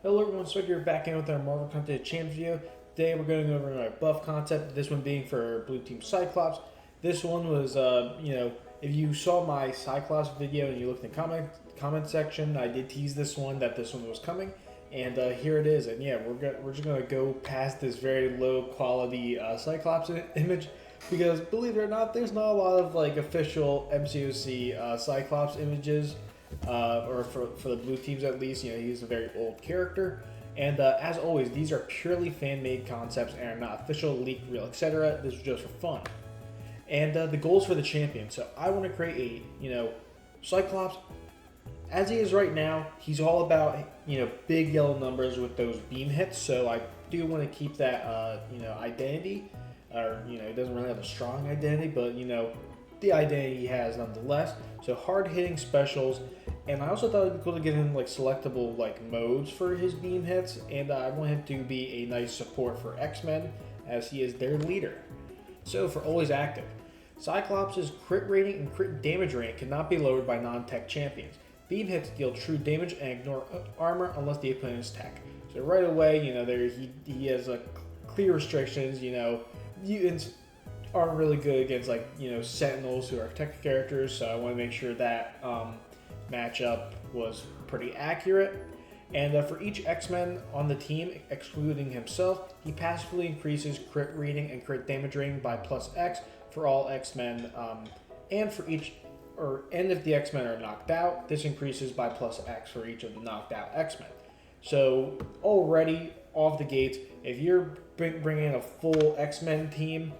Hello everyone, so you're back in with our Marvel Content Champs video. Today we're going over our buff concept, this one being for Blue Team Cyclops. This one was, if you saw my Cyclops video and you looked in the comment section, I did tease this one, that this one was coming. And here it is, and yeah, we're just going to go past this very low quality Cyclops image. Because believe it or not, there's not a lot of like official MCOC Cyclops images. Or for the blue teams at least, he's a very old character. And as always, these are purely fan-made concepts and are not official, leaked, real, etc. This is just for fun. And the goals for the champion. So I want to create a, Cyclops, as he is right now, he's all about, big yellow numbers with those beam hits. So I do want to keep that, identity. Or, he doesn't really have a strong identity, but, the identity he has nonetheless. So hard-hitting specials. And I also thought it'd be cool to give him like selectable modes for his beam hits, and I want him to be a nice support for X-Men as he is their leader. So for always active, Cyclops' crit rating and crit damage rating cannot be lowered by non-tech champions. Beam hits deal true damage and ignore armor unless the opponent is tech. So right away, he has clear restrictions. Mutants aren't really good against Sentinels who are tech characters, so I want to make sure that matchup was pretty accurate. And for each X-Men on the team, excluding himself, he passively increases crit rating and crit damage rating by +X for all X-Men, and if the X-Men are knocked out, this increases by +X for each of the knocked out X-Men. So already off the gates, if you're bringing in a full X-Men team,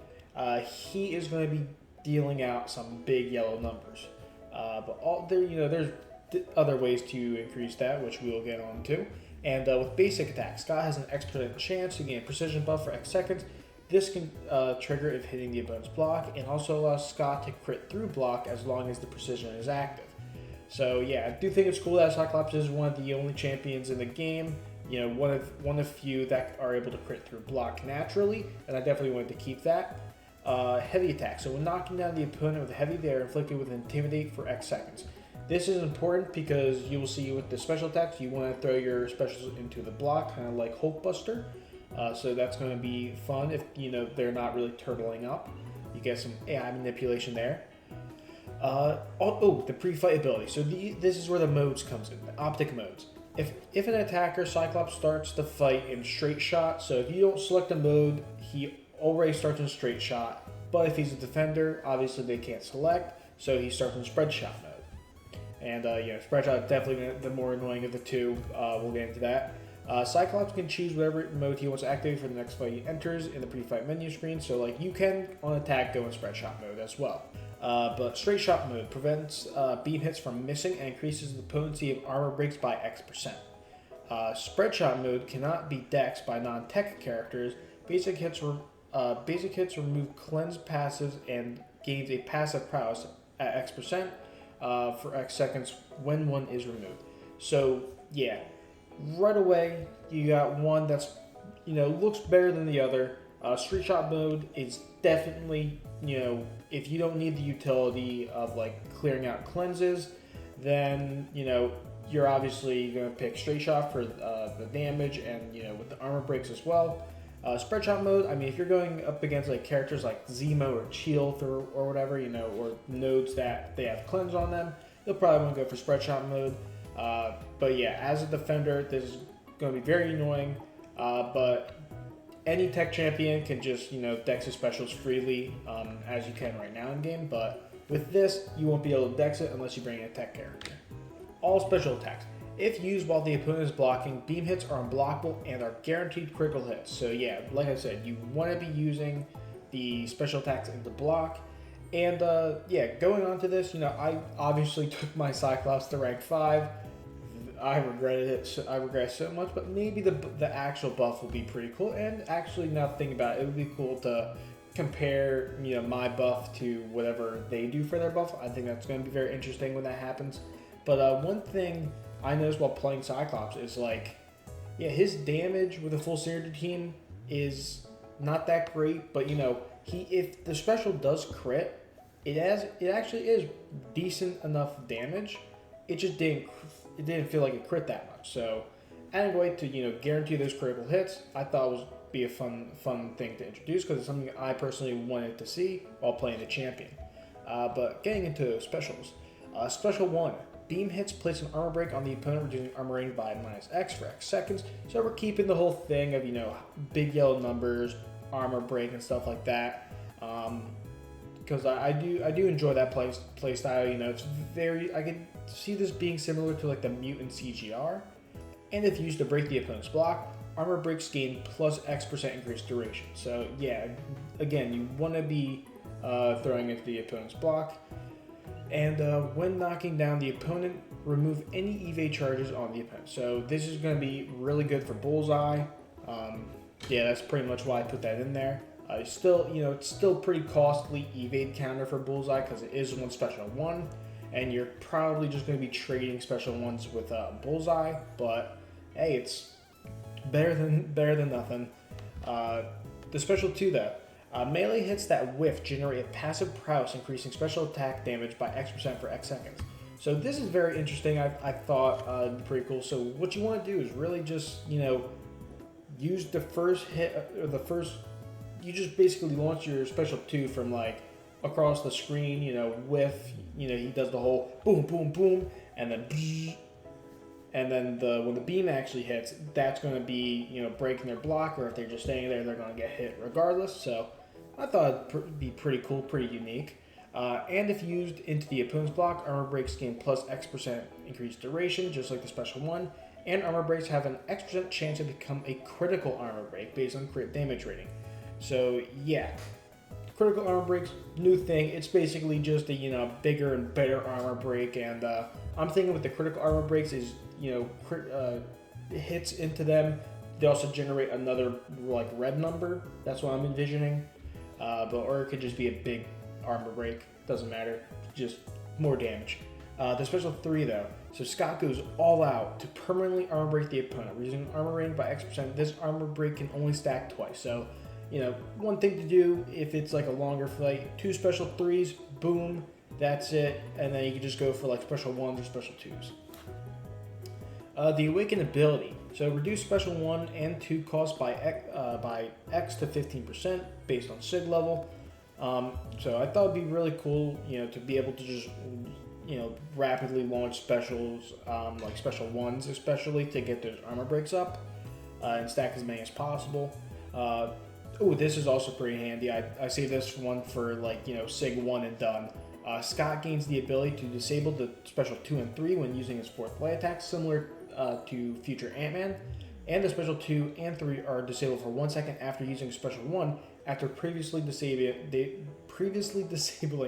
he is going to be dealing out some big yellow numbers. But there's other ways to increase that, which we will get on to. And with basic attack, Scott has an X% chance to gain precision buff for X seconds. This can trigger if hitting the opponent's block, and also allows Scott to crit through block as long as the precision is active. So yeah, I do think it's cool that Cyclops is one of the only champions in the game. One of few that are able to crit through block naturally, and I definitely wanted to keep that. Heavy attack. So when knocking down the opponent with a heavy, they are inflicted with Intimidate for X seconds. This is important because you will see with the special attacks, you want to throw your specials into the block, kind of like Hulkbuster. So that's going to be fun if they're not really turtling up. You get some AI manipulation there. The pre-fight ability. So this is where the modes comes in, the optic modes. If an attacker, Cyclops, starts the fight in straight shot, so if you don't select a mode, he already starts in straight shot. But if he's a defender, obviously they can't select, so he starts in spread shot mode. And spread shot is definitely the more annoying of the two. We'll get into that. Cyclops can choose whatever mode he wants to activate for the next fight he enters in the pre-fight menu screen. So you can on attack go in spread shot mode as well. But straight shot mode prevents beam hits from missing and increases the potency of armor breaks by X%. Spread shot mode cannot be dexed by non-tech characters. Basic hits remove cleanse passives and gains a passive prowess at X% for X seconds when one is removed. So yeah, right away you got one that's looks better than the other. Street shot mode is definitely if you don't need the utility of clearing out cleanses, then you're obviously going to pick straight shot for the damage and with the armor breaks as well. Spread shot mode, if you're going up against characters like Zemo or Shield or whatever, or nodes that they have cleanse on them, you'll probably want to go for spread shot mode. But yeah, as a defender, this is going to be very annoying. But any tech champion can just dex his specials freely, as you can right now in game. But with this, you won't be able to dex it unless you bring in a tech character. All special attacks. If used while the opponent is blocking, beam hits are unblockable and are guaranteed critical hits. So yeah, like I said, you want to be using the special attacks in the block. And going on to this, I obviously took my Cyclops to rank 5. I regretted it. I regret it so much, but maybe the actual buff will be pretty cool. And actually, now thinking about it, it would be cool to compare my buff to whatever they do for their buff. I think that's going to be very interesting when that happens. But one thing I noticed while playing Cyclops is his damage with a full synergy team is not that great, but if the special does crit, it actually is decent enough damage. It just didn't feel like it crit that much. So adding weight to, guarantee those critical hits, I thought was be a fun thing to introduce because it's something I personally wanted to see while playing the champion. But getting into specials. Special 1. Beam hits place an armor break on the opponent, reducing armor rating by -X for X seconds. So we're keeping the whole thing of, big yellow numbers, armor break, and stuff like that. Because I do enjoy that play style. It's I can see this being similar to like the Mutant CGR. And if used to break the opponent's block, armor breaks gain +X% increased duration. So yeah, again, you want to be throwing into the opponent's block. And when knocking down the opponent, remove any evade charges on the opponent. So this is going to be really good for bullseye. Yeah, that's pretty much why I put that in there. It's still pretty costly evade counter for bullseye because it is one special 1, and you're probably just going to be trading special 1s with bullseye. But hey, it's better than nothing. The special 2 though. Melee hits that whiff generate a passive prowess, increasing special attack damage by X% for X seconds. So this is very interesting. I thought it'd be pretty cool. So what you want to do is really just use the first hit or the first. You just basically launch your special 2 from like across the screen. Whiff. He does the whole boom, boom, boom, and then. And then when the beam actually hits, that's going to be breaking their block, or if they're just staying there, they're going to get hit regardless. So I thought it'd be pretty cool, pretty unique. And if used into the opponent's block, armor breaks gain +X% increased duration, just like the special 1. And armor breaks have an X% chance to become a critical armor break based on crit damage rating. So yeah, critical armor breaks, new thing. It's basically just a bigger and better armor break. And I'm thinking with the critical armor breaks is hits into them, they also generate another like red number. That's what I'm envisioning. Or it could just be a big armor break. Doesn't matter. Just more damage. The special 3 though. So Scott goes all out to permanently armor break the opponent, reducing armor rating by X%. This armor break can only stack twice. So one thing to do if it's like a longer fight, 2 special 3s, boom, that's it, and then you can just go for like special 1s or special 2s. The Awaken ability. So reduce special 1 and 2 cost by X to 15% based on SIG level. So I thought it'd be really cool, to be able to just, rapidly launch specials, like special 1s especially, to get those armor breaks up and stack as many as possible. This is also pretty handy. I save this one for like, SIG 1 and done. Scott gains the ability to disable the special 2 and 3 when using his 4th blade attack, similar to future Ant-Man, and the special 2 and 3 are disabled for 1 second after using special 1 after previously disabling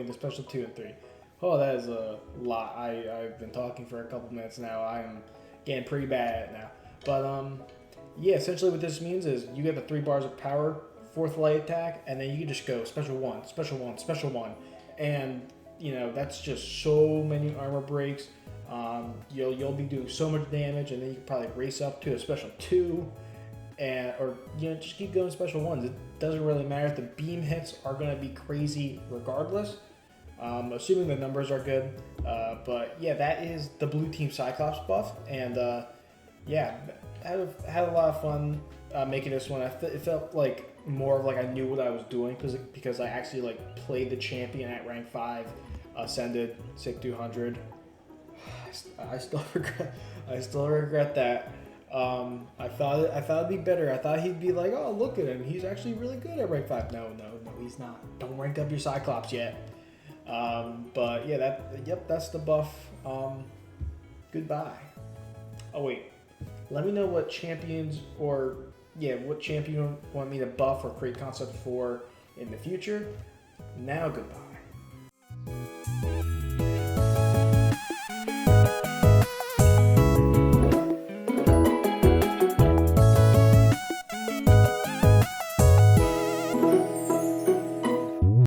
the special 2 and 3. Oh, that is a lot. I've been talking for a couple minutes now. I'm getting pretty bad at it now. But yeah, essentially what this means is you get the 3 bars of power, 4th light attack, and then you can just go special 1, special 1, special 1, and that's just so many armor breaks. You'll be doing so much damage, and then you can probably race up to a special 2, or just keep going special 1s. It doesn't really matter. The beam hits are going to be crazy regardless, assuming the numbers are good. But yeah, that is the Blue Team Cyclops buff, and yeah, had a lot of fun making this one. It felt like more of like I knew what I was doing because I actually like played the champion at rank 5, ascended SIG 200. I still regret that. I thought it'd be better. I thought he'd be like, oh, look at him, he's actually really good at rank 5. No, he's not. Don't rank up your Cyclops yet. But yeah, that's the buff. Goodbye. Oh wait, let me know what champions what champion you want me to buff or create concept for in the future. Now goodbye.